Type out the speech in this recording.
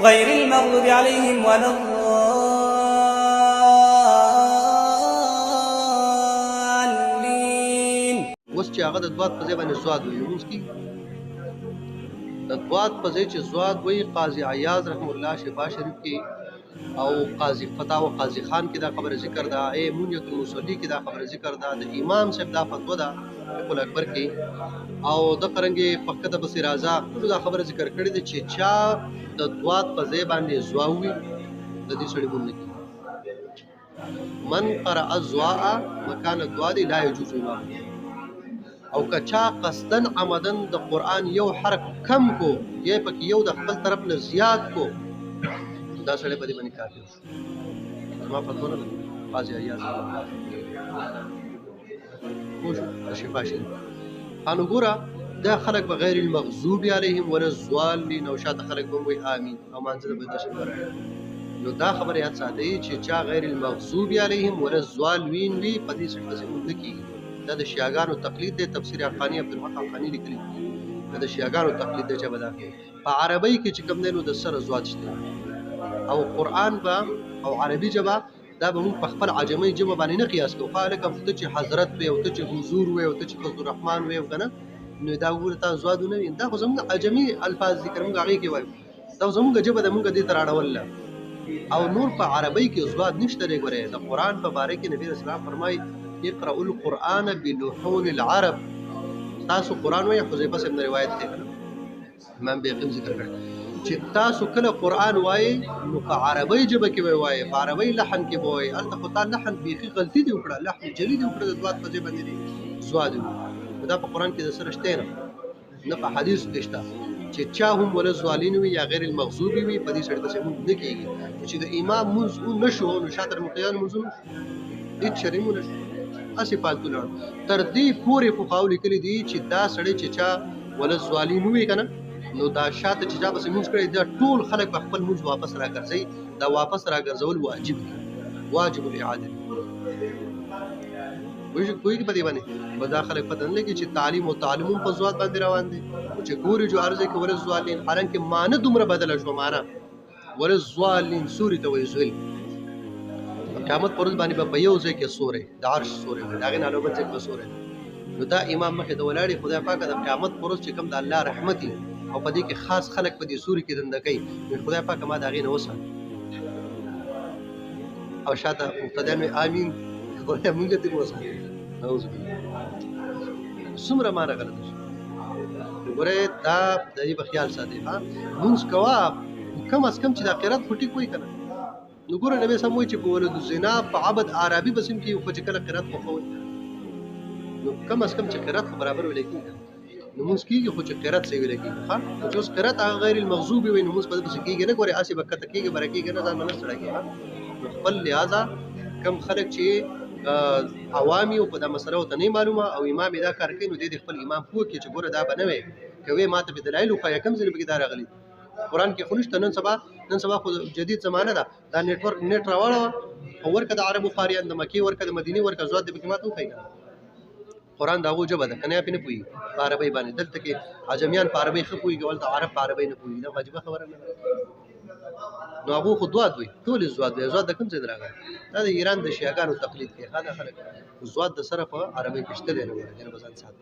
غير المغضوب عليهم ولا الضالين. اوس چې هغه د دوات په ځای باندې زواد وي موږ کی د دوات په ځای چې زواد وي قاضي عیاض رحم الله شفا شریف کې او قاضي فتاوی قاضي خان کې دا خبره ذکر ده منیت المصلی کې دا خبره ذکر ده د امام صاحب دا فتوا ده فقه اکبر کې او د قرنګي فقه د بصیر رضا دا خبره ذکر کړې ده چې چا د دوات په ځای باندې زواوي د دې سړي مونږ کې من قرأ الزواء مکان الدواد لا يجوز امام او کچا قصدن عمدن د قران یو حرف کم کو یې پکې یو د خپل طرف نه زیات کو دا سړی په دې باندې کافر شو ما فتوا نه قاضي عیاض خوش شفا شي انو ګورا دا خلق بغیر المغضوب علیهم ولا الضالین او شاته خلق به وي امين او منځله به د شکر نو دا خبره یاد ساتئ چې چا غیر المغضوب علیهم ولا الضالین وی په دې څه څه مونږ کې دا د شیعاګانو تقلید دی تفسیر حقانی عبدالحق حقانی لیکلی دا د شیعاګانو تقلید دی چې بدا په عربی کې چې کوم دی نو د سره زواد شته او قران با او عربي جبا دا به موږ په خپل عجمي جبا باندې نه قیاس کوو خالق هم ته چې حضرت وي او ته چې حضور وي او ته چې فضل الرحمن وي کنه نو دا ورته زواد نه دا خو زموږ عجمي الفاظ ذکر موږ هغه کې وایو دا زموږ جبا د موږ دې تر اړول او نور په عربی کې زواد نشته لري د قران په باره کې نبی رسول الله فرمایي اقرأ القرآن بلحون العرب تاسو قرآن وایي حذیفه صاحب نے روایت دی امام بیقیم ذکر کړ چې تاسو کله قرآن وایي نو په عربی ژبه کې وایي په عربی لحن کې وایي الته خو تا لحن بیخي غلطي دی وکړه لحن جلی دی وکړه د دوات په ځای باندې زواد دا په قرآن کې د سره شته نه په حدیث کې شته چې چا هم ولا زوالین وي یا غیر المغضوب وي په دې سره د سمون نه کېږي چې د امام منځ نشو نو شاته مقیان منځ هیڅ شریمو نشو اسی پالتو لړ تر دې پورې فقاو لیکلي دي چې دا سړی چې چا ولا زوالین وي کنه نو دا شاته چې چا بس موږ کړی دا ټول خلک په خپل موږ واپس راګرځي دا واپس راګرځول واجب دي واجب الاعاده وایي کوئی په دې باندې مداخله پته نه لګي چې تعلیم او تعلم په زوات باندې روان دي چې ګوري جو ارزه کې ولا زوالین حالانکه معنی دومره بدل شو معنی ولا زوالین سوري ته وایي زویل قیامت پرځ باندې په یو ځای کې سورې د عرش سورې دا غن علو بل ځای کې سورې نو دا امام مخه د ولاړې خدای پاک د قیامت پرځ چې کوم د الله رحمت او په دې کې خاص خلق په دې سورې کې دنده کوي خدای پاک ما دا غي نه وسه او شاته مقتدیان امين خدای مونږ ته وسه نعوذ بالله څومره معنا غلط شي ګوره دا د دې په خیال ساتي ها مونږ کوا کم از کم چې د آخرت فټي کوي کنه نو ګوره نبی سموي چې په ولود زنا په عبد عربي بسم کې خو چې کله قرات خو نو کم از کم چې قرات برابر ولیکي نو موږ کېږي خو چې قرات صحیح ولیکي ها چې اوس قرات غیر المغضوب وي نو موږ په دې کېږي نه ګوره اسی وخت کېږي برکېږي نه ځان نه سړی خپل لہذا کم خلک چې عوامي او په دا مسله ته نه معلومه او امام دا کار کوي نو د خپل امام پوه کې چې ګوره دا بنوي کوي ماته په دلایل خو کم ځل به دا راغلي قرآن کې خونشته نن سبا خو جدید زمانه ده دا نتورک نت راوړو او ورکه د عربو قاریان د مکی ورکه د مدینه ورکه زواد د بکمات وخی قرآن دا وو جبه ده کنه په نه پوي عربی باندې دلته کې عجمیان په عربی خو پوي ګول د عرب په عربی نه پوي دا واجب خبره نه نو ابو خدوات وي ټول زواد وي زواد د کوم ځای راغلی دا د ایران د شیعاګانو تقلید کې خاله خلک زواد د سره په عربی کې شته نه وایي نه بزن سات